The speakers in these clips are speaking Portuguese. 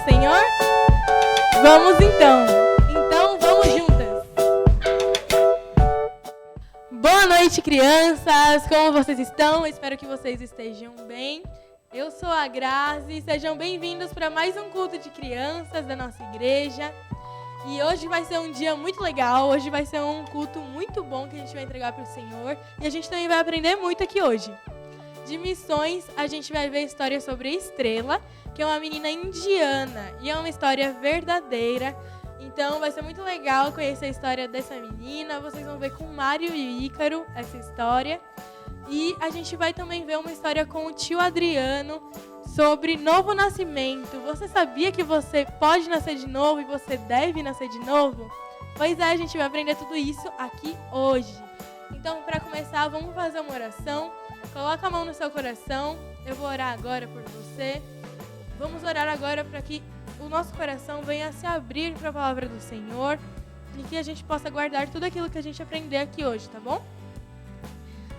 ao Senhor? Vamos então. Então vamos juntas. Boa noite, crianças. Como vocês estão? Espero que vocês estejam bem. Eu sou a Grazi. Sejam bem-vindos para mais um culto de crianças da nossa igreja. E hoje vai ser um dia muito legal. Hoje vai ser um culto muito bom que a gente vai entregar para o Senhor. E a gente também vai aprender muito aqui hoje. De missões, a gente vai ver a história sobre a Estrela, que é uma menina indiana. E é uma história verdadeira. Então vai ser muito legal conhecer a história dessa menina. Vocês vão ver com Mário e Ícaro essa história. E a gente vai também ver uma história com o tio Adriano sobre novo nascimento. Você sabia que você pode nascer de novo e você deve nascer de novo? Pois é, a gente vai aprender tudo isso aqui hoje. Então, para começar, vamos fazer uma oração. Coloca a mão no seu coração. Eu vou orar agora por você. Vamos orar agora para que o nosso coração venha a se abrir para a palavra do Senhor e que a gente possa guardar tudo aquilo que a gente aprender aqui hoje, tá bom?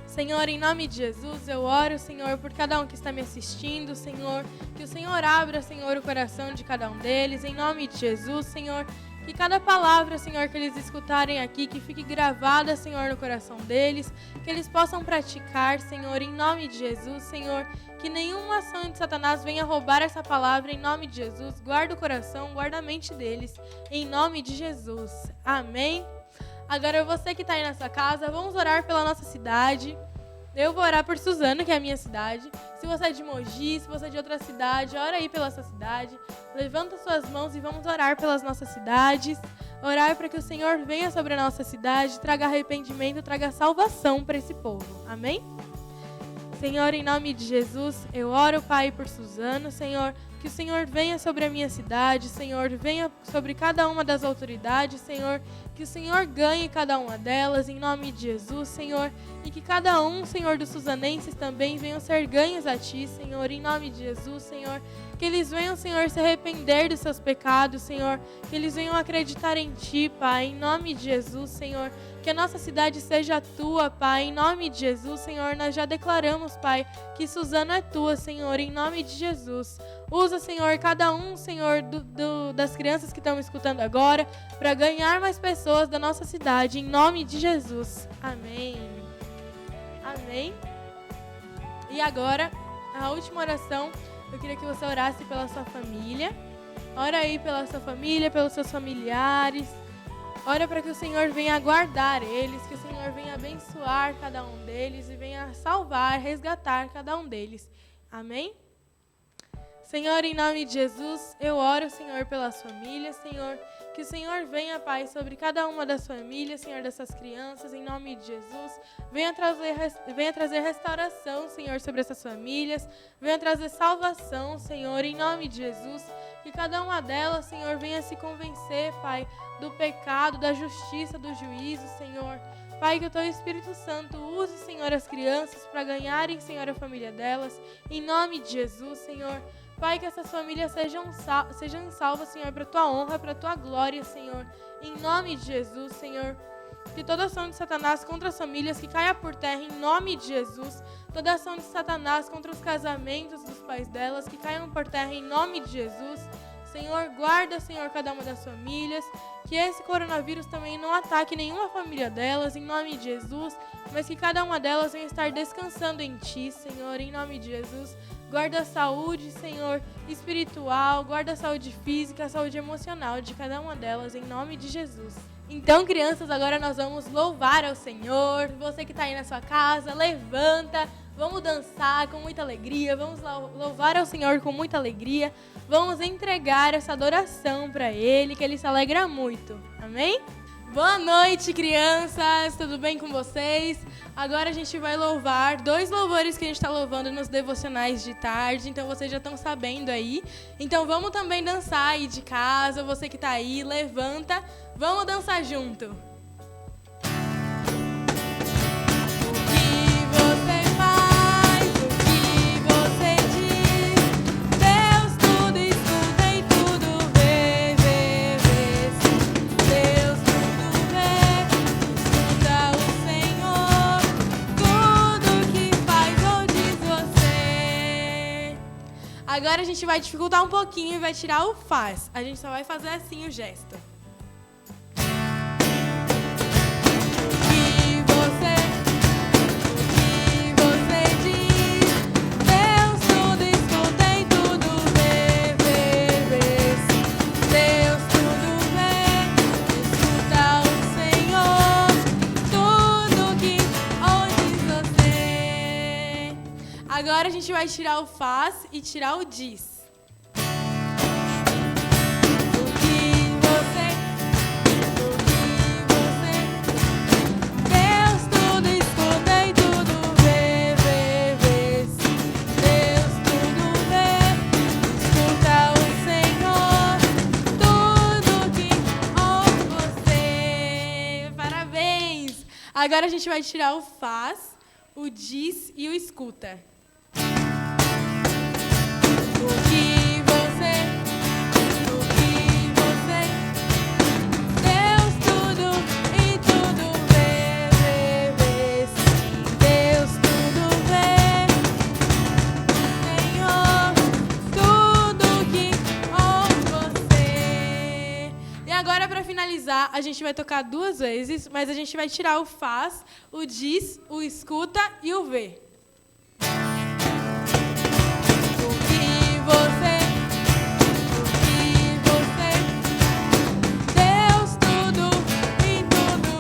Senhor, em nome de Jesus, eu oro, Senhor, por cada um que está me assistindo, Senhor, que o Senhor abra, Senhor, o coração de cada um deles, em nome de Jesus, Senhor, que cada palavra, Senhor, que eles escutarem aqui, que fique gravada, Senhor, no coração deles, que eles possam praticar, Senhor, em nome de Jesus, Senhor, que nenhuma ação de Satanás venha roubar essa palavra, em nome de Jesus, guarda o coração, guarda a mente deles, em nome de Jesus, amém? Agora, você que está aí na sua casa, vamos orar pela nossa cidade. Eu vou orar por Suzano, que é a minha cidade. Se você é de Mogi, se você é de outra cidade, ora aí pela sua cidade. Levanta suas mãos e vamos orar pelas nossas cidades. Orar para que o Senhor venha sobre a nossa cidade, traga arrependimento, traga salvação para esse povo. Amém? Senhor, em nome de Jesus, eu oro, Pai, por Suzano, Senhor, que o Senhor venha sobre a minha cidade, Senhor, venha sobre cada uma das autoridades, Senhor, que o Senhor ganhe cada uma delas, em nome de Jesus, Senhor, e que cada um, Senhor, dos suzanenses também venham ser ganhos a Ti, Senhor, em nome de Jesus, Senhor, que eles venham, Senhor, se arrepender dos seus pecados, Senhor, que eles venham acreditar em Ti, Pai, em nome de Jesus, Senhor, que a nossa cidade seja Tua, Pai, em nome de Jesus, Senhor, nós já declaramos, Pai, que Suzano é Tua, Senhor, em nome de Jesus. Usa, Senhor, cada um, Senhor, das crianças que estão me escutando agora, para ganhar mais pessoas da nossa cidade, em nome de Jesus. Amém. Amém. E agora, a última oração, eu queria que você orasse pela sua família. Ora aí pela sua família, pelos seus familiares. Ora para que o Senhor venha guardar eles, que o Senhor venha abençoar cada um deles e venha salvar, resgatar cada um deles. Amém? Senhor, em nome de Jesus, eu oro, Senhor, pelas famílias, Senhor, que o Senhor venha, Pai, sobre cada uma das famílias, Senhor, dessas crianças, em nome de Jesus, venha trazer restauração, Senhor, sobre essas famílias, venha trazer salvação, Senhor, em nome de Jesus, que cada uma delas, Senhor, venha se convencer, Pai, do pecado, da justiça, do juízo, Senhor. Pai, que o Teu Espírito Santo use, Senhor, as crianças para ganharem, Senhor, a família delas, em nome de Jesus, Senhor. Pai, que essas famílias sejam salvas, Senhor, para a Tua honra, para a Tua glória, Senhor. Em nome de Jesus, Senhor. Que toda ação de Satanás contra as famílias que caia por terra, em nome de Jesus. Toda ação de Satanás contra os casamentos dos pais delas que caiam por terra, em nome de Jesus. Senhor, guarda, Senhor, cada uma das famílias. Que esse coronavírus também não ataque nenhuma família delas, em nome de Jesus. Mas que cada uma delas venha estar descansando em Ti, Senhor, em nome de Jesus. Guarda a saúde, Senhor, espiritual, guarda a saúde física, a saúde emocional de cada uma delas, em nome de Jesus. Então, crianças, agora nós vamos louvar ao Senhor. Você que está aí na sua casa, levanta, vamos dançar com muita alegria, vamos louvar ao Senhor com muita alegria. Vamos entregar essa adoração para Ele, que Ele se alegra muito. Amém? Boa noite, crianças! Tudo bem com vocês? Agora a gente vai louvar 2 louvores que a gente está louvando nos devocionais de tarde, então vocês já estão sabendo aí. Então vamos também dançar aí de casa, você que está aí, levanta, vamos dançar junto. Agora a gente gente vai dificultar um pouquinho e vai tirar o faz. A gente só vai fazer assim o gesto. Agora a gente vai tirar o faz e tirar o diz. Deus tudo escuta e tudo vê, vê, vê. Deus tudo vê, escuta o Senhor, tudo que ouve você. Parabéns! Agora a gente vai tirar o faz, o diz e o escuta. A gente vai tocar 2 vezes, mas a gente vai tirar o faz, o diz, o escuta e o vê. Deus tudo e tudo.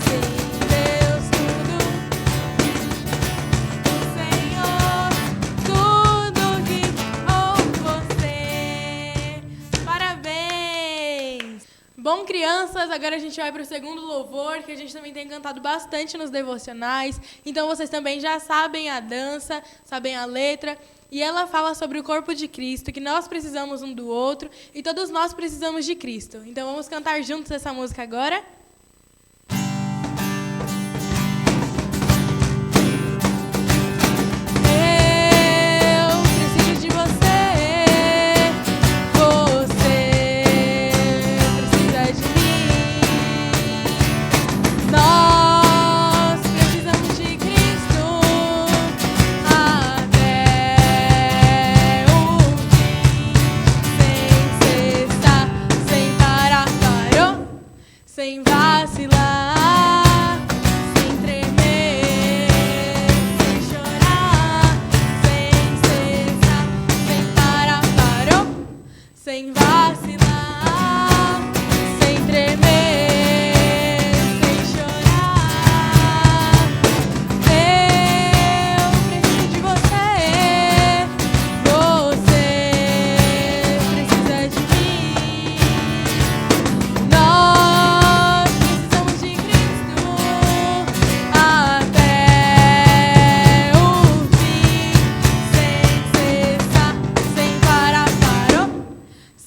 Sim, Deus tudo. O Senhor, tudo que ouve você. Parabéns! Bom, crianças, agora a gente vai para o segundo louvor, que a gente também tem cantado bastante nos devocionais. Então, vocês também já sabem a dança, sabem a letra. E ela fala sobre o corpo de Cristo, que nós precisamos um do outro e todos nós precisamos de Cristo. Então, vamos cantar juntos essa música agora? Sem vacilar, sem tremer, sem chorar, sem cessar, sem parar, parou. Sem vacilar, sem tremer, sem chorar. Eu preciso de você, você precisa de mim.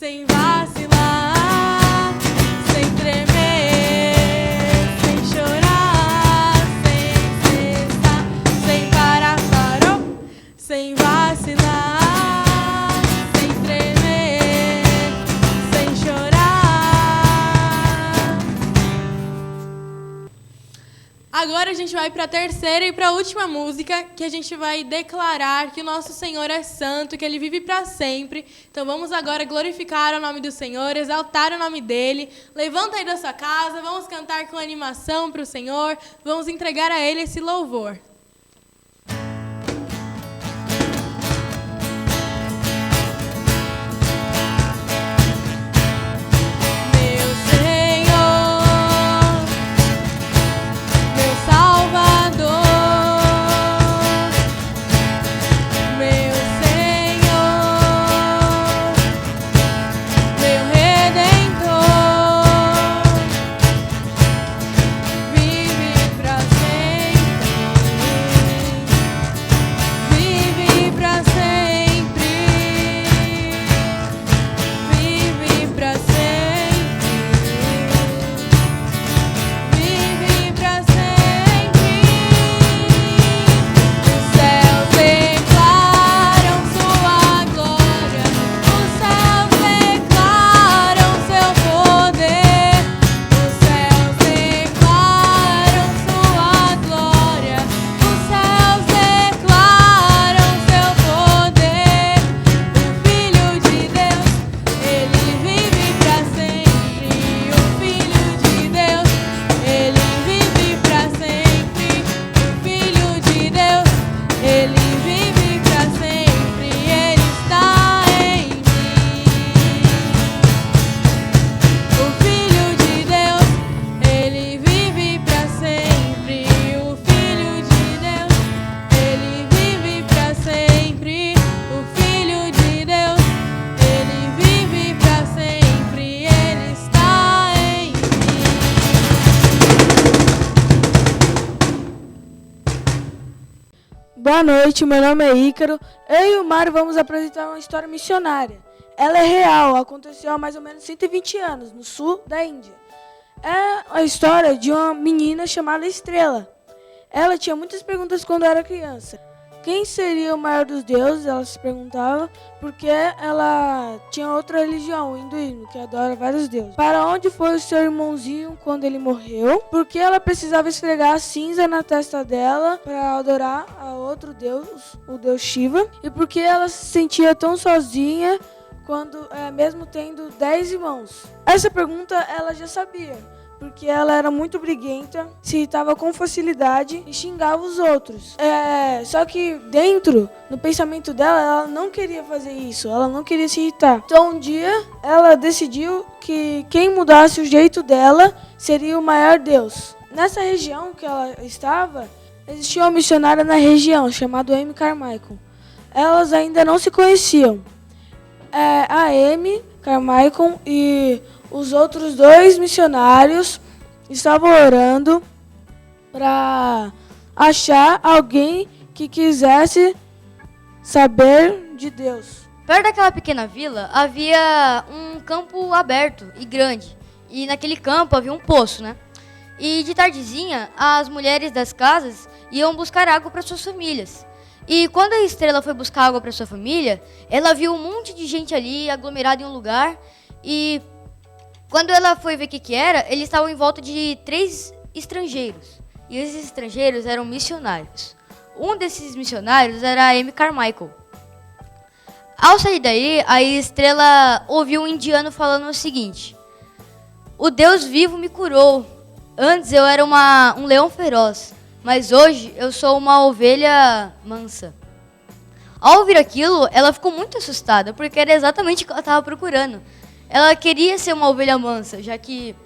Sem vacilar, sem tremer, sem chorar, sem cessar, sem parar, parou. Sem vacilar, sem tremer, sem chorar. Agora a gente vai para a terceira e para a última música, que a gente vai declarar que o nosso Senhor é santo, que Ele vive para sempre. Então vamos agora glorificar o nome do Senhor, exaltar o nome dEle. Levanta aí da sua casa, vamos cantar com animação para o Senhor, vamos entregar a Ele esse louvor. Vive pra sempre. Boa noite, meu nome é Ícaro. Eu e o Mário vamos apresentar uma história missionária. Ela é real, aconteceu há mais ou menos 120 anos, no sul da Índia. É a história de uma menina chamada Estrela. Ela tinha muitas perguntas quando era criança. Quem seria o maior dos deuses? Ela se perguntava, porque ela tinha outra religião, o hinduísmo, que adora vários deuses. Para onde foi o seu irmãozinho quando ele morreu? Por que ela precisava esfregar a cinza na testa dela para adorar a outro deus, o deus Shiva? E por que ela se sentia tão sozinha quando, mesmo tendo 10 irmãos? Essa pergunta ela já sabia, porque ela era muito briguenta, se irritava com facilidade e xingava os outros. Só que dentro, no pensamento dela, ela não queria fazer isso, ela não queria se irritar. Então um dia, ela decidiu que quem mudasse o jeito dela seria o maior Deus. Nessa região que ela estava, existia uma missionária na região, chamada Amy Carmichael. Elas ainda não se conheciam. A Amy Carmichael e os outros 2 missionários estavam orando para achar alguém que quisesse saber de Deus. Perto daquela pequena vila havia um campo aberto e grande. E naquele campo havia um poço, né? E de tardezinha, as mulheres das casas iam buscar água para suas famílias. E quando a Estrela foi buscar água para sua família, ela viu um monte de gente ali aglomerada em um lugar. E quando ela foi ver o que era, eles estavam em volta de 3 estrangeiros. E esses estrangeiros eram missionários. Um desses missionários era a Amy Carmichael. Ao sair daí, a Estrela ouviu um indiano falando o seguinte: "O Deus vivo me curou. Antes eu era um leão feroz, mas hoje eu sou uma ovelha mansa." Ao ouvir aquilo, ela ficou muito assustada, porque era exatamente o que ela estava procurando. Ela queria ser uma ovelha mansa, já que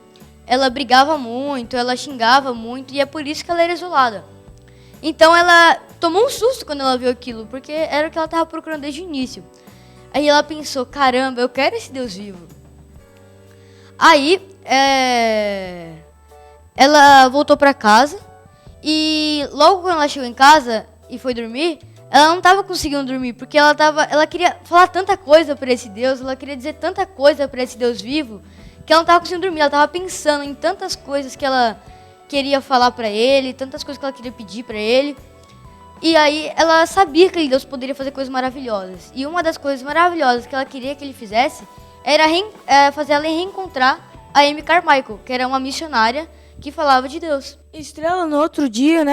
ela brigava muito, ela xingava muito, e é por isso que ela era isolada. Então ela tomou um susto quando ela viu aquilo, porque era o que ela estava procurando desde o início. Aí ela pensou: caramba, eu quero esse Deus vivo. Aí ela voltou para casa, e logo quando ela chegou em casa e foi dormir, ela não estava conseguindo dormir, porque ela queria falar tanta coisa para esse Deus, ela queria dizer tanta coisa para esse Deus vivo, que ela não estava conseguindo dormir. Ela estava pensando em tantas coisas que ela queria falar para ele, tantas coisas que ela queria pedir para ele. E aí ela sabia que aquele Deus poderia fazer coisas maravilhosas. E uma das coisas maravilhosas que ela queria que ele fizesse era fazer ela reencontrar a Amy Carmichael, que era uma missionária que falava de Deus. Estrela, no outro dia,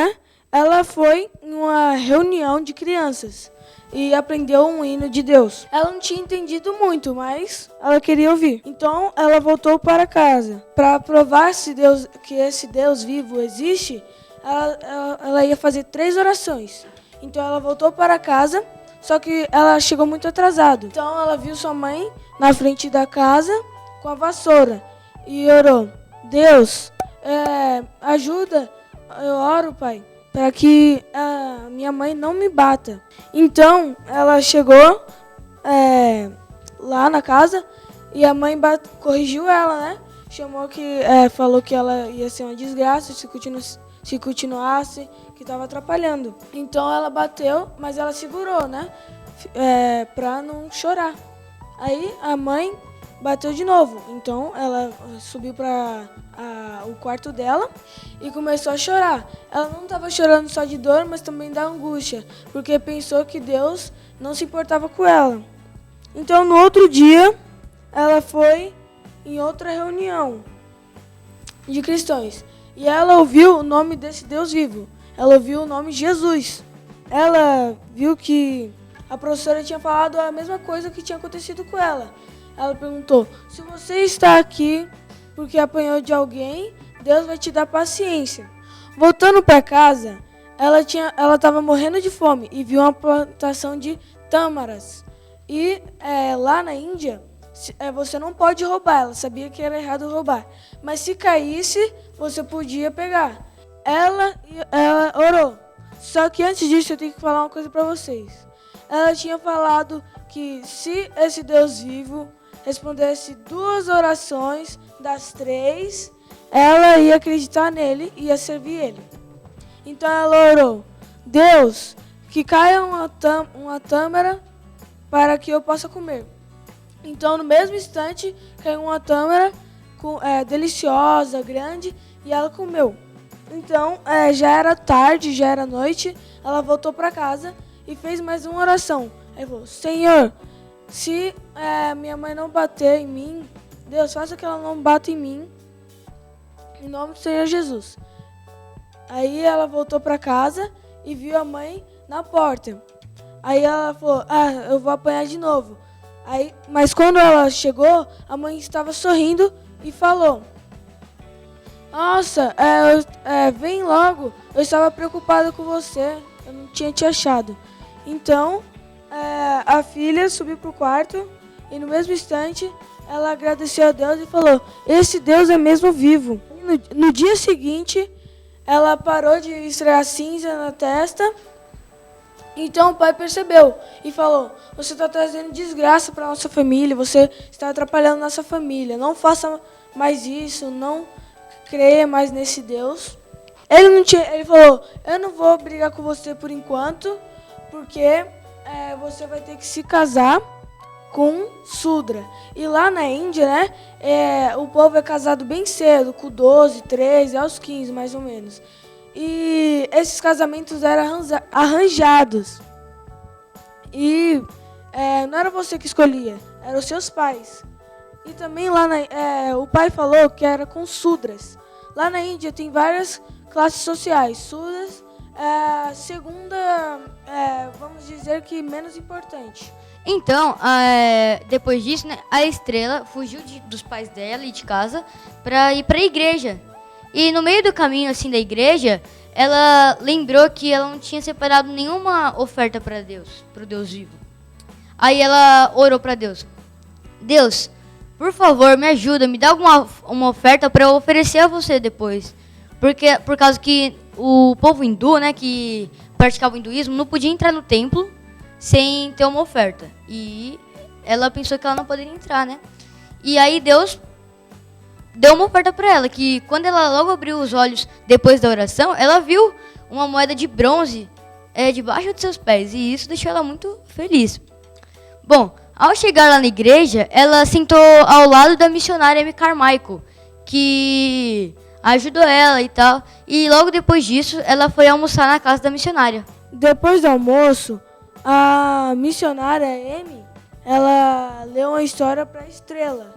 ela foi em uma reunião de crianças e aprendeu um hino de Deus. Ela não tinha entendido muito, mas ela queria ouvir. Então ela voltou para casa. Para provar que esse Deus vivo existe, ela ia fazer 3 orações. Então ela voltou para casa, só que ela chegou muito atrasada. Então ela viu sua mãe na frente da casa com a vassoura e orou: "Deus, ajuda, eu oro, Pai, para que a minha mãe não me bata." Então ela chegou lá na casa e a mãe corrigiu ela, falou que ela ia ser uma desgraça se continuasse, que estava atrapalhando. Então ela bateu, mas ela segurou, para não chorar. Aí a mãe bateu de novo. Então ela subiu para o quarto dela e começou a chorar. Ela não estava chorando só de dor, mas também da angústia, porque pensou que Deus não se importava com ela. Então no outro dia, ela foi em outra reunião de cristãos e ela ouviu o nome desse Deus vivo. Ela ouviu o nome Jesus. Ela viu que a professora tinha falado a mesma coisa que tinha acontecido com ela. Ela perguntou: "Se você está aqui porque apanhou de alguém, Deus vai te dar paciência." Voltando para casa, ela estava morrendo de fome e viu uma plantação de tâmaras. E lá na Índia, você não pode roubar. Ela sabia que era errado roubar, mas se caísse, você podia pegar. Ela orou. Só que antes disso, eu tenho que falar uma coisa para vocês. Ela tinha falado que se esse Deus vivo respondesse 2 orações das 3, ela ia acreditar nele e ia servir ele. Então ela orou: "Deus, que caia uma tâmara para que eu possa comer. Então, no mesmo instante, caiu uma tâmara deliciosa, grande, e ela comeu. Então, já era tarde, já era noite, ela voltou para casa e fez mais uma oração. Aí falou: Senhor, se minha mãe não bater em mim, Deus, faça que ela não bata em mim, em nome do Senhor Jesus. Aí ela voltou para casa e viu a mãe na porta. Aí ela falou: eu vou apanhar de novo. Mas quando ela chegou, a mãe estava sorrindo e falou: Nossa, vem logo, eu estava preocupada com você, eu não tinha te achado. Então, a filha subiu para o quarto e no mesmo instante ela agradeceu a Deus e falou: Esse Deus é mesmo vivo. No dia seguinte, ela parou de estrear cinza na testa. Então o pai percebeu e falou: Você está trazendo desgraça para nossa família, você está atrapalhando nossa família, não faça mais isso, não creia mais nesse Deus. Ele falou: Eu não vou brigar com você por enquanto, porque você vai ter que se casar com Sudra. E lá na Índia, né, o povo é casado bem cedo, com 12, 13, aos 15 mais ou menos. E esses casamentos eram arranjados. E não era você que escolhia, eram os seus pais. E também lá o pai falou que era com Sudras. Lá na Índia tem várias classes sociais. Sudras é a segunda, vamos dizer que menos importante. Então, depois disso, né, a Estrela fugiu dos pais dela e de casa para ir para a igreja. E no meio do caminho assim da igreja, ela lembrou que ela não tinha separado nenhuma oferta para Deus, para o Deus vivo. Aí ela orou para Deus: Deus, por favor, me ajuda, me dá uma oferta para eu oferecer a você depois. Por causa que o povo hindu, né, que praticava o hinduísmo, não podia entrar no templo sem ter uma oferta. E ela pensou que ela não poderia entrar, né? E aí Deus deu uma oferta para ela, que quando ela logo abriu os olhos depois da oração, ela viu uma moeda de bronze debaixo de seus pés, e isso deixou ela muito feliz. Bom, ao chegar lá na igreja, ela sentou ao lado da missionária Amy Carmichael, que ajudou ela e tal, e logo depois disso, ela foi almoçar na casa da missionária. Depois do almoço, a missionária Amy, ela leu uma história para a Estrela,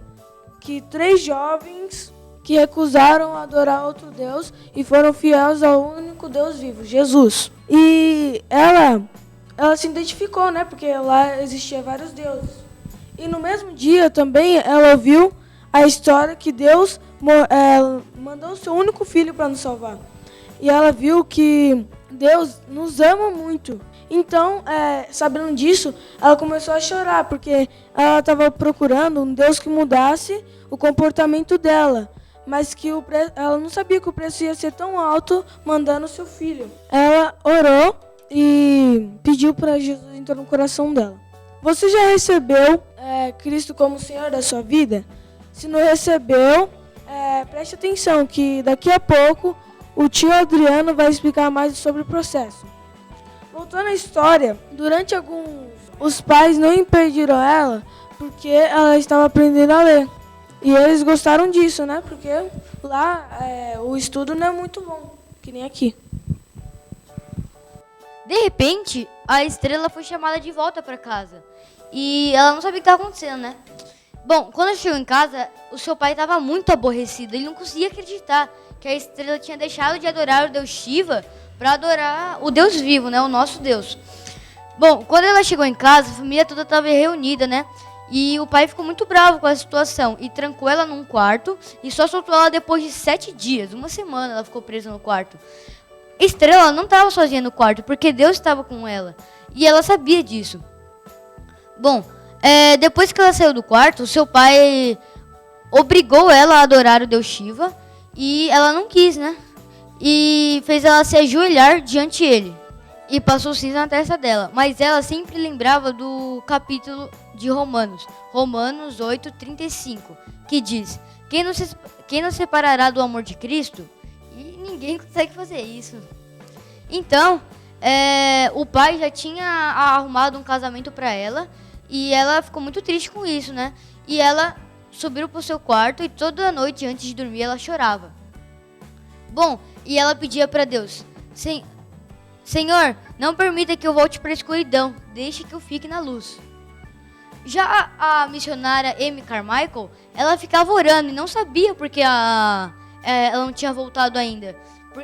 que 3 jovens que recusaram adorar outro Deus e foram fiéis ao único Deus vivo, Jesus. E ela se identificou, né? Porque lá existia vários deuses. E no mesmo dia também ela ouviu a história que Deus mandou o seu único filho para nos salvar. E ela viu que Deus nos ama muito. Então, sabendo disso, ela começou a chorar, porque ela estava procurando um Deus que mudasse o comportamento dela, mas que ela não sabia que o preço ia ser tão alto mandando seu filho. Ela orou e pediu para Jesus entrar no coração dela. Você já recebeu Cristo como Senhor da sua vida? Se não recebeu, preste atenção que daqui a pouco o tio Adriano vai explicar mais sobre o processo. Voltando à história, durante os pais não impediram ela porque ela estava aprendendo a ler. E eles gostaram disso, né? Porque lá o estudo não é muito bom, que nem aqui. De repente, a Estrela foi chamada de volta para casa. E ela não sabia o que estava acontecendo, né? Bom, quando ela chegou em casa, o seu pai estava muito aborrecido. Ele não conseguia acreditar que a Estrela tinha deixado de adorar o Deus Shiva para adorar o Deus vivo, né? O nosso Deus. Bom, quando ela chegou em casa, a família toda estava reunida, né? E o pai ficou muito bravo com a situação e trancou ela num quarto e só soltou ela depois de 7 dias. 1 semana ela ficou presa no quarto. Estrela não estava sozinha no quarto, porque Deus estava com ela. E ela sabia disso. Bom, depois que ela saiu do quarto, seu pai obrigou ela a adorar o Deus Shiva. E ela não quis, né? E fez ela se ajoelhar diante dele. E passou cinza na testa dela. Mas ela sempre lembrava do capítulo de Romanos 8:35, que diz: quem nos separará do amor de Cristo? E ninguém consegue fazer isso. Então, o pai já tinha arrumado um casamento para ela e ela ficou muito triste com isso, né? E ela subiu pro seu quarto e toda noite antes de dormir ela chorava. Bom, e ela pedia para Deus: Senhor, não permita que eu volte para a escuridão, deixe que eu fique na luz. Já a missionária Amy Carmichael, ela ficava orando e não sabia porque ela não tinha voltado ainda.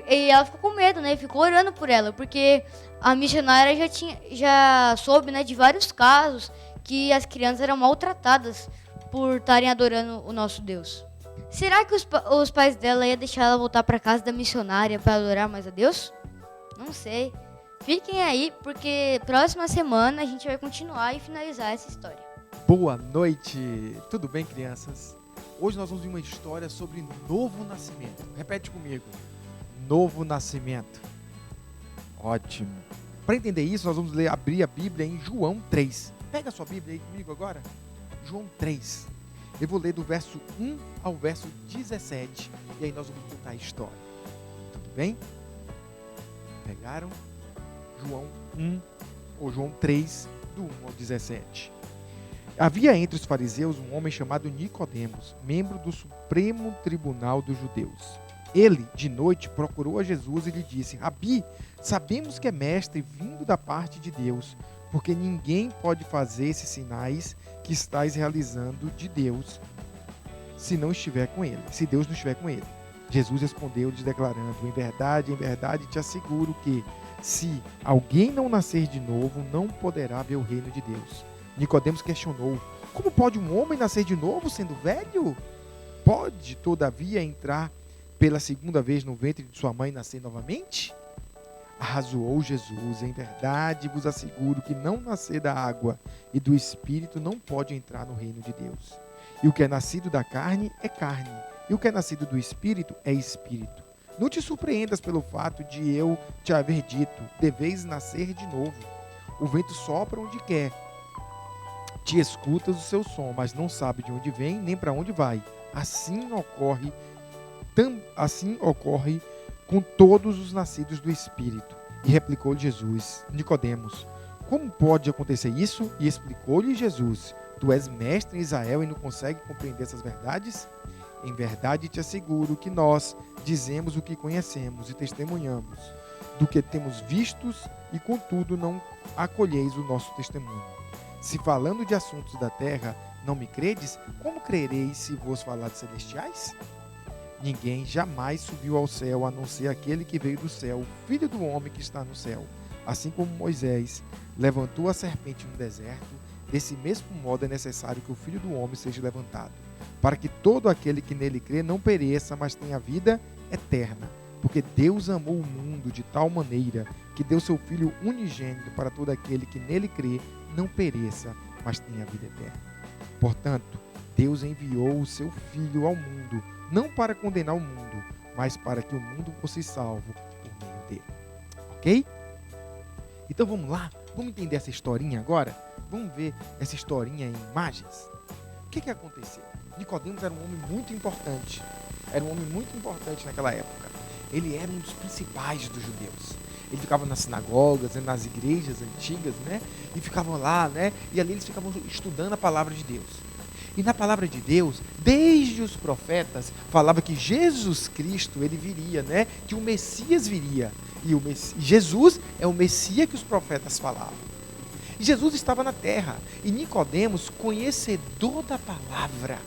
E ela ficou com medo, né? E ficou orando por ela, porque a missionária já soube, né, de vários casos que as crianças eram maltratadas por estarem adorando o nosso Deus. Será que os pais dela iam deixar ela voltar para casa da missionária para adorar mais a Deus? Não sei. Fiquem aí, porque próxima semana a gente vai continuar e finalizar essa história. Boa noite! Tudo bem, crianças? Hoje nós vamos ver uma história sobre novo nascimento. Repete comigo. Novo nascimento. Ótimo. Para entender isso, nós vamos abrir a Bíblia em João 3. Pega a sua Bíblia aí comigo agora. João 3. Eu vou ler do verso 1 ao verso 17. E aí nós vamos contar a história. Tudo bem? Pegaram? João 1 ou João 3, do 1 ao 17. Havia entre os fariseus um homem chamado Nicodemos, membro do Supremo Tribunal dos Judeus. Ele, de noite, procurou a Jesus e lhe disse: Rabi, sabemos que é mestre vindo da parte de Deus, porque ninguém pode fazer esses sinais que estás realizando de Deus se não estiver com ele, se Deus não estiver com ele. Jesus respondeu-lhes declarando: em verdade te asseguro que, se alguém não nascer de novo, não poderá ver o reino de Deus. Nicodemos questionou: como pode um homem nascer de novo sendo velho? Pode, todavia, entrar pela segunda vez no ventre de sua mãe e nascer novamente? Arrazoou Jesus: em verdade vos asseguro que não nascer da água e do Espírito não pode entrar no reino de Deus. E o que é nascido da carne é carne, e o que é nascido do Espírito é Espírito. Não te surpreendas pelo fato de eu te haver dito: deveis nascer de novo. O vento sopra onde quer, te escutas o seu som, mas não sabe de onde vem nem para onde vai. Assim ocorre com todos os nascidos do Espírito. E replicou-lhe Jesus: Nicodemos, como pode acontecer isso? E explicou-lhe Jesus: tu és mestre em Israel e não consegue compreender essas verdades? Em verdade te asseguro que nós dizemos o que conhecemos e testemunhamos do que temos vistos, e contudo não acolheis o nosso testemunho. Se falando de assuntos da terra não me credes, como crereis se vos falar de celestiais? Ninguém jamais subiu ao céu, a não ser aquele que veio do céu, o Filho do homem que está no céu. Assim como Moisés levantou a serpente no deserto, desse mesmo modo é necessário que o Filho do homem seja levantado, para que todo aquele que nele crê não pereça, mas tenha vida eterna. Porque Deus amou o mundo de tal maneira que deu seu Filho unigênito para todo aquele que nele crê não pereça, mas tenha vida eterna. Portanto, Deus enviou o seu Filho ao mundo, não para condenar o mundo, mas para que o mundo fosse salvo por meio dele. Ok? Então vamos lá, vamos entender essa historinha agora? Vamos ver essa historinha em imagens? O que aconteceu? Nicodemos era um homem muito importante. Era um homem muito importante naquela época. Ele era um dos principais dos judeus. Ele ficava nas sinagogas, nas igrejas antigas, né? E ficavam lá, né? E ali eles ficavam estudando a palavra de Deus. E na palavra de Deus, desde os profetas, falava que Jesus Cristo, ele viria, né? Que o Messias viria. E Jesus é o Messias que os profetas falavam. E Jesus estava na terra. E Nicodemos, conhecedor da palavra,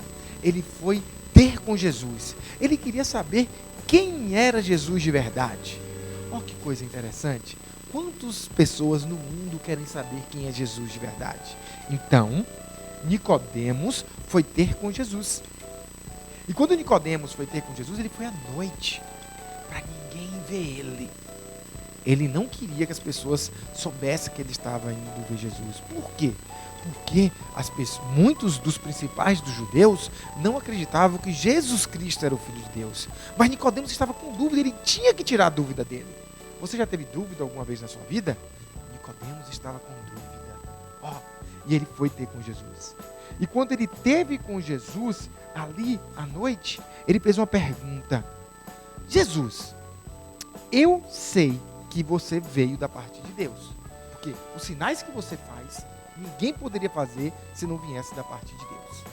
ele foi ter com Jesus. Ele queria saber quem era Jesus de verdade. Olha que coisa interessante. Quantas pessoas no mundo querem saber quem é Jesus de verdade? Então, Nicodemos foi ter com Jesus. E quando Nicodemos foi ter com Jesus, ele foi à noite, para ninguém ver ele. Ele não queria que as pessoas soubessem que ele estava indo ver Jesus. Por quê? Porque muitos dos principais dos judeus não acreditavam que Jesus Cristo era o Filho de Deus. Mas Nicodemos estava com dúvida, ele tinha que tirar a dúvida dele. Você já teve dúvida alguma vez na sua vida? Nicodemos estava com dúvida. E ele foi ter com Jesus. E quando ele teve com Jesus, ali à noite, ele fez uma pergunta: Jesus, eu sei que que você veio da parte de Deus. Porque os sinais que você faz, ninguém poderia fazer se não viesse da parte de Deus.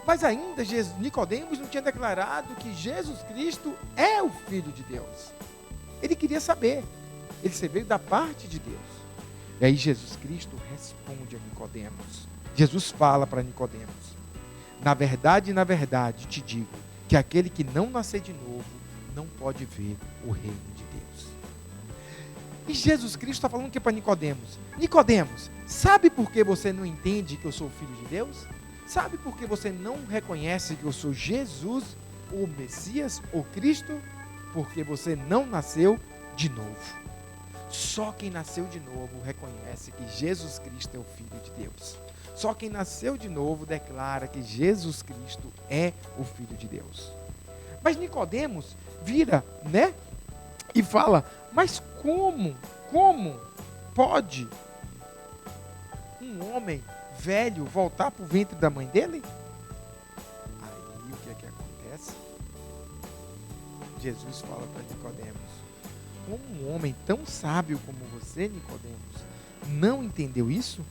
Mas ainda Nicodemos não tinha declarado que Jesus Cristo é o Filho de Deus. Ele queria saber. Ele veio da parte de Deus. E aí Jesus Cristo responde a Nicodemos. Jesus fala para Nicodemos: na verdade, te digo, que aquele que não nascer de novo, não pode ver o reino de Deus. E Jesus Cristo está falando o que para Nicodemos? Nicodemos, sabe por que você não entende que eu sou o Filho de Deus? Sabe por que você não reconhece que eu sou Jesus, o Messias, o Cristo? Porque você não nasceu de novo. Só quem nasceu de novo reconhece que Jesus Cristo é o Filho de Deus. Só quem nasceu de novo declara que Jesus Cristo é o Filho de Deus. Mas Nicodemos vira, né? E fala: mas como pode um homem velho voltar para o ventre da mãe dele? Aí o que é que acontece? Jesus fala para Nicodemos: como um homem tão sábio como você, Nicodemos, não entendeu isso?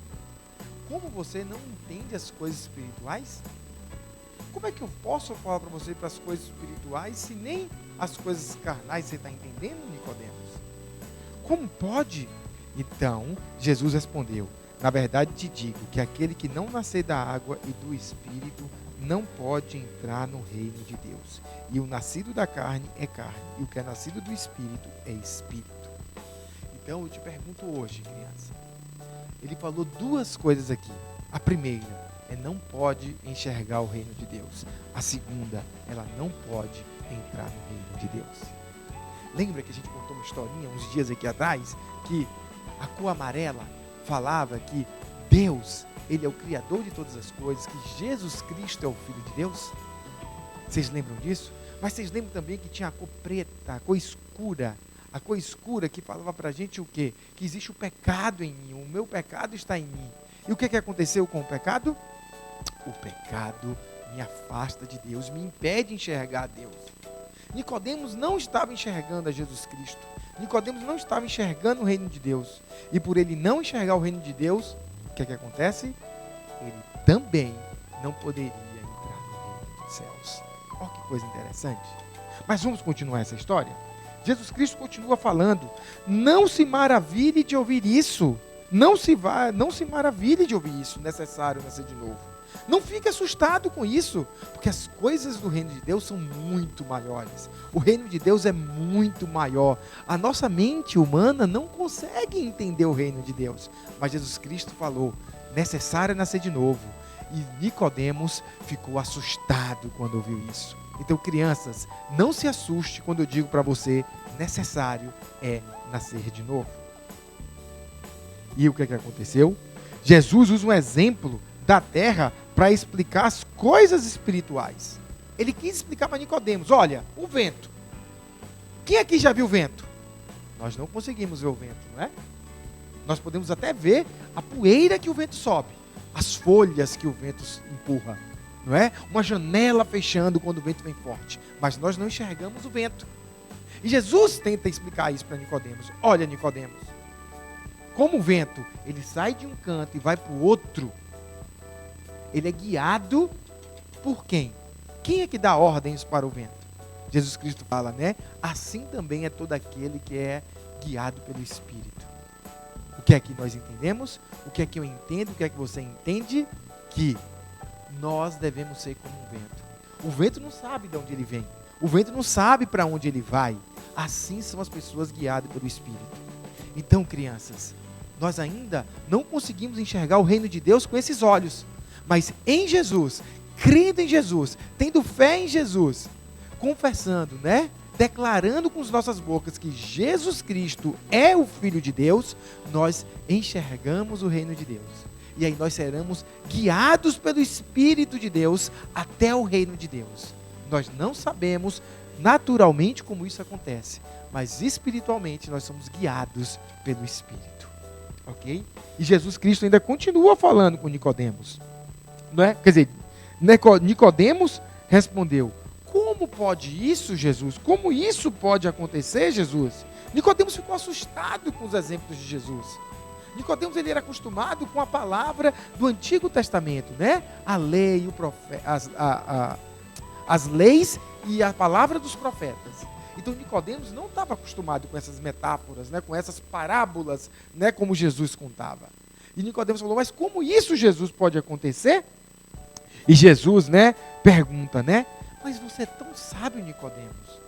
Como você não entende as coisas espirituais? Como é que eu posso falar para você para as coisas espirituais se nem as coisas carnais você está entendendo, Nicodemos? Como pode? Então, Jesus respondeu: na verdade te digo que aquele que não nascer da água e do Espírito não pode entrar no reino de Deus. E o nascido da carne é carne, e o que é nascido do Espírito é Espírito. Então eu te pergunto hoje, criança, ele falou duas coisas aqui. A primeira é não pode enxergar o reino de Deus. A segunda, ela não pode entrar no reino de Deus. Lembra que a gente contou uma historinha uns dias aqui atrás, que a cor amarela falava que Deus, Ele é o Criador de todas as coisas, que Jesus Cristo é o Filho de Deus? Vocês lembram disso? Mas vocês lembram também que tinha a cor preta, a cor escura que falava pra gente o quê? Que existe o pecado em mim, o meu pecado está em mim. E o que aconteceu com o pecado? O pecado me afasta de Deus, me impede de enxergar a Deus. Nicodemos não estava enxergando a Jesus Cristo. Nicodemos não estava enxergando o reino de Deus. E por ele não enxergar o reino de Deus, o que acontece? Ele também não poderia entrar no reino dos céus. Olha que coisa interessante. Mas vamos continuar essa história? Jesus Cristo continua falando: não se maravilhe de ouvir isso. Não se maravilhe de ouvir isso, necessário nascer de novo. Não fique assustado com isso, porque as coisas do reino de Deus são muito maiores. O reino de Deus é muito maior. A nossa mente humana não consegue entender o reino de Deus. Mas Jesus Cristo falou: necessário nascer de novo. E Nicodemos ficou assustado quando ouviu isso. Então, crianças, não se assuste quando eu digo para você: necessário é nascer de novo. E o que aconteceu? Jesus usa um exemplo da terra para explicar as coisas espirituais. Ele quis explicar para Nicodemos: olha, o vento. Quem aqui já viu o vento? Nós não conseguimos ver o vento, não é? Nós podemos até ver a poeira que o vento sobe, as folhas que o vento empurra, não é? Uma janela fechando quando o vento vem forte, mas nós não enxergamos o vento. E Jesus tenta explicar isso para Nicodemos. Olha, Nicodemos, como o vento, ele sai de um canto e vai para o outro, ele é guiado por quem? Quem é que dá ordens para o vento? Jesus Cristo fala, né? Assim também é todo aquele que é guiado pelo Espírito. O que é que nós entendemos? O que é que eu entendo? O que é que você entende? Que nós devemos ser como um vento. O vento não sabe de onde ele vem. O vento não sabe para onde ele vai. Assim são as pessoas guiadas pelo Espírito. Então, crianças, nós ainda não conseguimos enxergar o reino de Deus com esses olhos. Mas em Jesus, crendo em Jesus, tendo fé em Jesus, confessando, né? Declarando com as nossas bocas que Jesus Cristo é o Filho de Deus, nós enxergamos o reino de Deus. E aí nós seremos guiados pelo Espírito de Deus até o reino de Deus. Nós não sabemos naturalmente como isso acontece, mas espiritualmente nós somos guiados pelo Espírito. Ok? E Jesus Cristo ainda continua falando com Nicodemos. Não é? Quer dizer, Nicodemos respondeu: como pode isso, Jesus? Como isso pode acontecer, Jesus? Nicodemos ficou assustado com os exemplos de Jesus. Nicodemos, ele era acostumado com a palavra do Antigo Testamento, né? A lei, o as leis e a palavra dos profetas. Então Nicodemos não estava acostumado com essas metáforas, né? Com essas parábolas, né? Como Jesus contava. E Nicodemos falou: mas como isso, Jesus, pode acontecer? E Jesus, né, pergunta, né? Mas você é tão sábio, Nicodemos.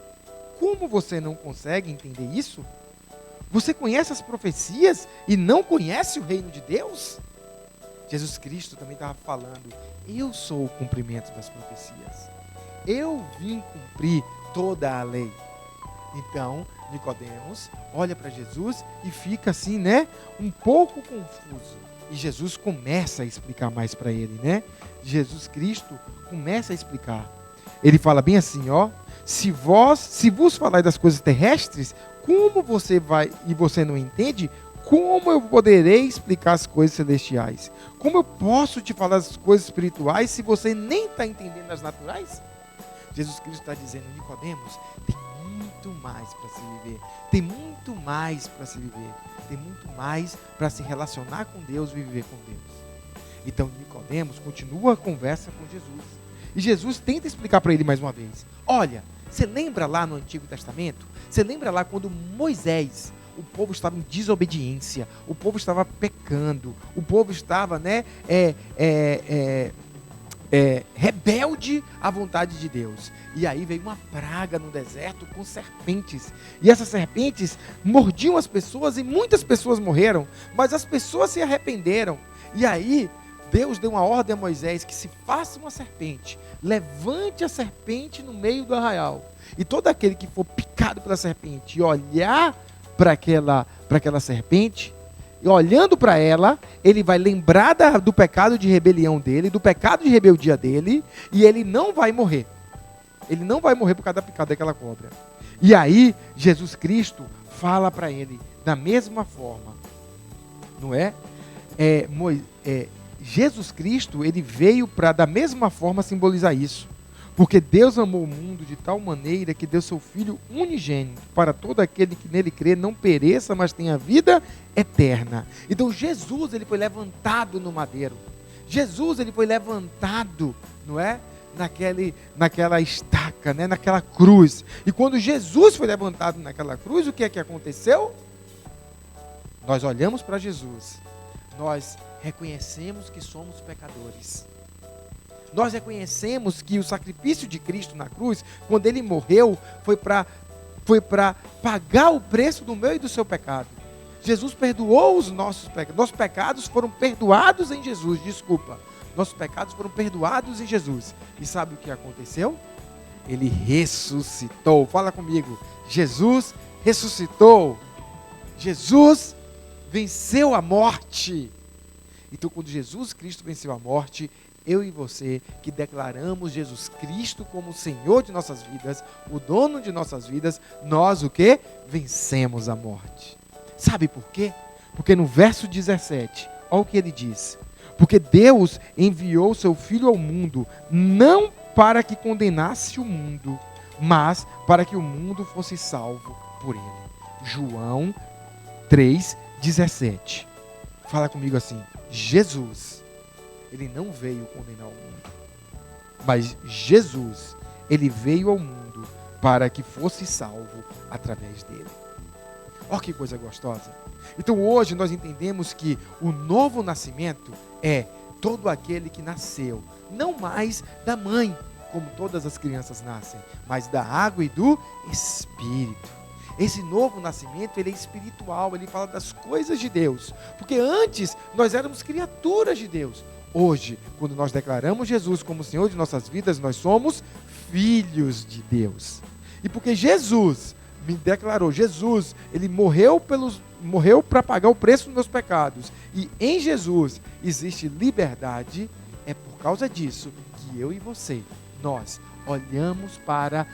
Como você não consegue entender isso? Você conhece as profecias e não conhece o reino de Deus? Jesus Cristo também estava falando: eu sou o cumprimento das profecias. Eu vim cumprir toda a lei. Então, Nicodemos olha para Jesus e fica assim, né, um pouco confuso. E Jesus começa a explicar mais para ele, né? Jesus Cristo começa a explicar. Ele fala bem assim, ó: se vos falar das coisas terrestres, como você vai e você não entende, como eu poderei explicar as coisas celestiais? Como eu posso te falar das coisas espirituais se você nem está entendendo as naturais? Jesus Cristo está dizendo: Nicodemos, tem muito mais para se viver, tem muito mais para se viver, tem muito mais para se relacionar com Deus e viver com Deus. Então Nicodemos continua a conversa com Jesus. E Jesus tenta explicar para ele mais uma vez: olha, você lembra lá no Antigo Testamento? Você lembra lá quando Moisés, o povo estava em desobediência, o povo estava pecando, o povo estava, né, rebelde à vontade de Deus. E aí veio uma praga no deserto com serpentes. E essas serpentes mordiam as pessoas e muitas pessoas morreram, mas as pessoas se arrependeram. E aí Deus deu uma ordem a Moisés que se faça uma serpente, levante a serpente no meio do arraial. E todo aquele que for picado pela serpente e olhar para aquela serpente, e olhando para ela, ele vai lembrar do pecado de rebelião dele, do pecado de rebeldia dele, e ele não vai morrer. Ele não vai morrer por causa da picada daquela cobra. E aí, Jesus Cristo fala para ele da mesma forma. Não é? Jesus Cristo, ele veio para, da mesma forma, simbolizar isso. Porque Deus amou o mundo de tal maneira que deu seu Filho unigênito para todo aquele que nele crê não pereça, mas tenha vida eterna. Então Jesus, ele foi levantado no madeiro. Jesus, ele foi levantado, não é? Naquela estaca, né? Naquela cruz. E quando Jesus foi levantado naquela cruz, o que é que aconteceu? Nós olhamos para Jesus. Nós reconhecemos que somos pecadores. Nós reconhecemos que o sacrifício de Cristo na cruz, quando ele morreu, foi para pagar o preço do meu e do seu pecado. Jesus perdoou os nossos pecados. Nossos pecados foram perdoados em Jesus, desculpa. Nossos pecados foram perdoados em Jesus. E sabe o que aconteceu? Ele ressuscitou. Fala comigo. Jesus ressuscitou. Jesus venceu a morte. Então, quando Jesus Cristo venceu a morte, eu e você, que declaramos Jesus Cristo como o Senhor de nossas vidas, o dono de nossas vidas, nós o quê? Vencemos a morte. Sabe por quê? Porque no verso 17, olha o que ele diz: porque Deus enviou seu Filho ao mundo, não para que condenasse o mundo, mas para que o mundo fosse salvo por ele. João 3,17. Fala comigo assim: Jesus, ele não veio condenar o mundo, mas Jesus, ele veio ao mundo para que fosse salvo através dele. Olha que coisa gostosa. Então hoje nós entendemos que o novo nascimento é todo aquele que nasceu, não mais da mãe, como todas as crianças nascem, mas da água e do Espírito. Esse novo nascimento, ele é espiritual, ele fala das coisas de Deus, porque antes nós éramos criaturas de Deus. Hoje, quando nós declaramos Jesus como Senhor de nossas vidas, nós somos filhos de Deus. E porque Jesus me declarou, Jesus, ele morreu para pagar o preço dos meus pecados. E em Jesus existe liberdade. É por causa disso que eu e você, nós olhamos para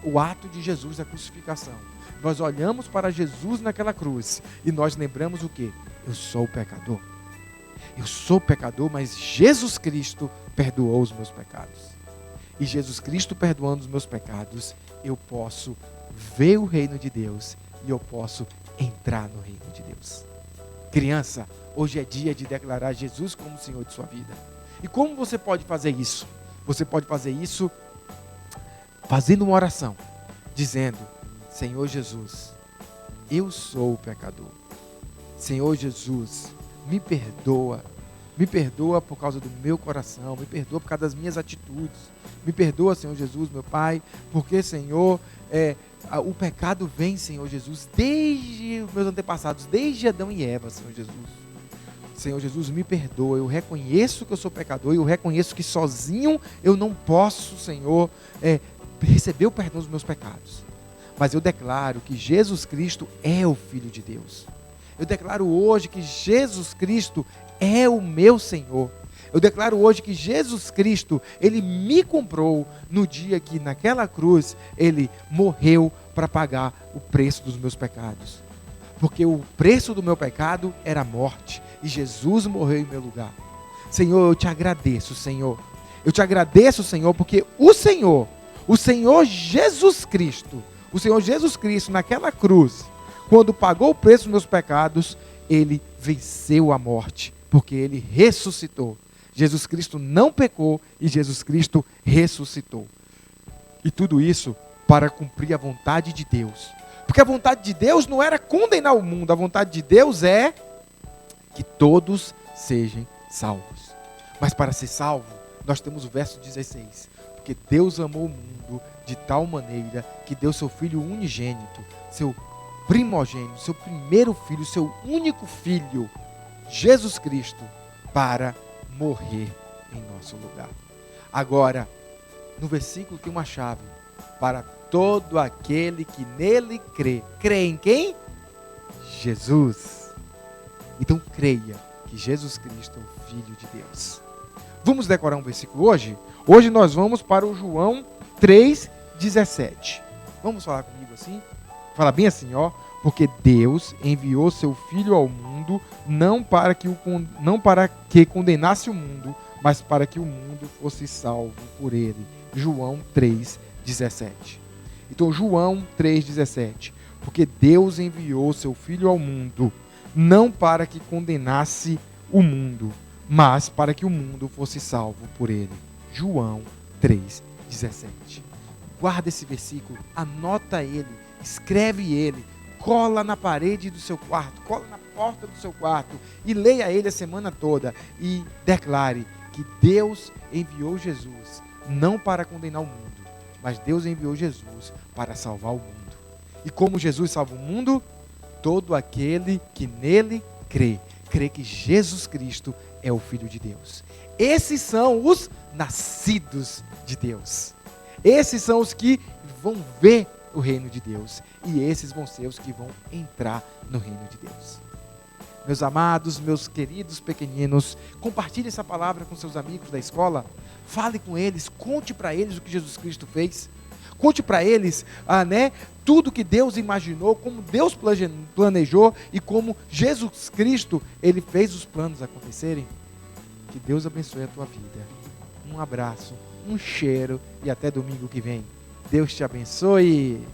o ato de Jesus da crucificação. Nós olhamos para Jesus naquela cruz e nós lembramos o quê? Eu sou pecador. Eu sou pecador, mas Jesus Cristo perdoou os meus pecados. E Jesus Cristo perdoando os meus pecados, eu posso ver o reino de Deus e eu posso entrar no reino de Deus. Criança, hoje é dia de declarar Jesus como Senhor de sua vida. E como você pode fazer isso? Você pode fazer isso fazendo uma oração, dizendo: Senhor Jesus, eu sou o pecador. Senhor Jesus, me perdoa. Me perdoa por causa do meu coração, me perdoa por causa das minhas atitudes. Me perdoa, Senhor Jesus, meu Pai, porque, Senhor, o pecado vem, Senhor Jesus, desde os meus antepassados, desde Adão e Eva, Senhor Jesus. Senhor Jesus, me perdoa, eu reconheço que eu sou pecador, eu reconheço que sozinho eu não posso, Senhor, receber o perdão dos meus pecados. Mas eu declaro que Jesus Cristo é o Filho de Deus. Eu declaro hoje que Jesus Cristo é o meu Senhor. Eu declaro hoje que Jesus Cristo, Ele me comprou no dia que naquela cruz Ele morreu para pagar o preço dos meus pecados. Porque o preço do meu pecado era a morte e Jesus morreu em meu lugar. Senhor, eu te agradeço, Senhor. Eu te agradeço, Senhor, porque o Senhor Jesus Cristo, naquela cruz, quando pagou o preço dos meus pecados, Ele venceu a morte, porque Ele ressuscitou. Jesus Cristo não pecou e Jesus Cristo ressuscitou. E tudo isso para cumprir a vontade de Deus. Porque a vontade de Deus não era condenar o mundo, a vontade de Deus é que todos sejam salvos. Mas para ser salvo, nós temos o verso 16. Porque Deus amou o mundo de tal maneira que deu seu Filho unigênito, seu primogênito, seu primeiro filho, seu único filho, Jesus Cristo, para morrer em nosso lugar. Agora, no versículo tem uma chave: para todo aquele que nele crê. Crê em quem? Jesus. Então creia que Jesus Cristo é o Filho de Deus. Vamos decorar um versículo hoje? Hoje nós vamos para o João 3,17. Vamos falar comigo assim? Fala bem assim, ó. Porque Deus enviou seu Filho ao mundo não para que condenasse o mundo, mas para que o mundo fosse salvo por ele. João 3,17. Então, João 3,17. Porque Deus enviou seu Filho ao mundo não para que condenasse o mundo, mas para que o mundo fosse salvo por ele. João 3,17. Guarda esse versículo, anota ele, escreve ele, cola na parede do seu quarto, cola na porta do seu quarto e leia ele a semana toda e declare que Deus enviou Jesus não para condenar o mundo, mas Deus enviou Jesus para salvar o mundo. E como Jesus salva o mundo? Todo aquele que nele crê que Jesus Cristo é o Filho de Deus. Esses são os nascidos de Deus. Esses são os que vão ver o reino de Deus. E esses vão ser os que vão entrar no reino de Deus. Meus amados, meus queridos pequeninos, compartilhe essa palavra com seus amigos da escola. Fale com eles, conte para eles o que Jesus Cristo fez. Conte para eles, tudo que Deus imaginou, como Deus planejou e como Jesus Cristo, Ele fez os planos acontecerem. Que Deus abençoe a tua vida. Um abraço, um cheiro e até domingo que vem. Deus te abençoe.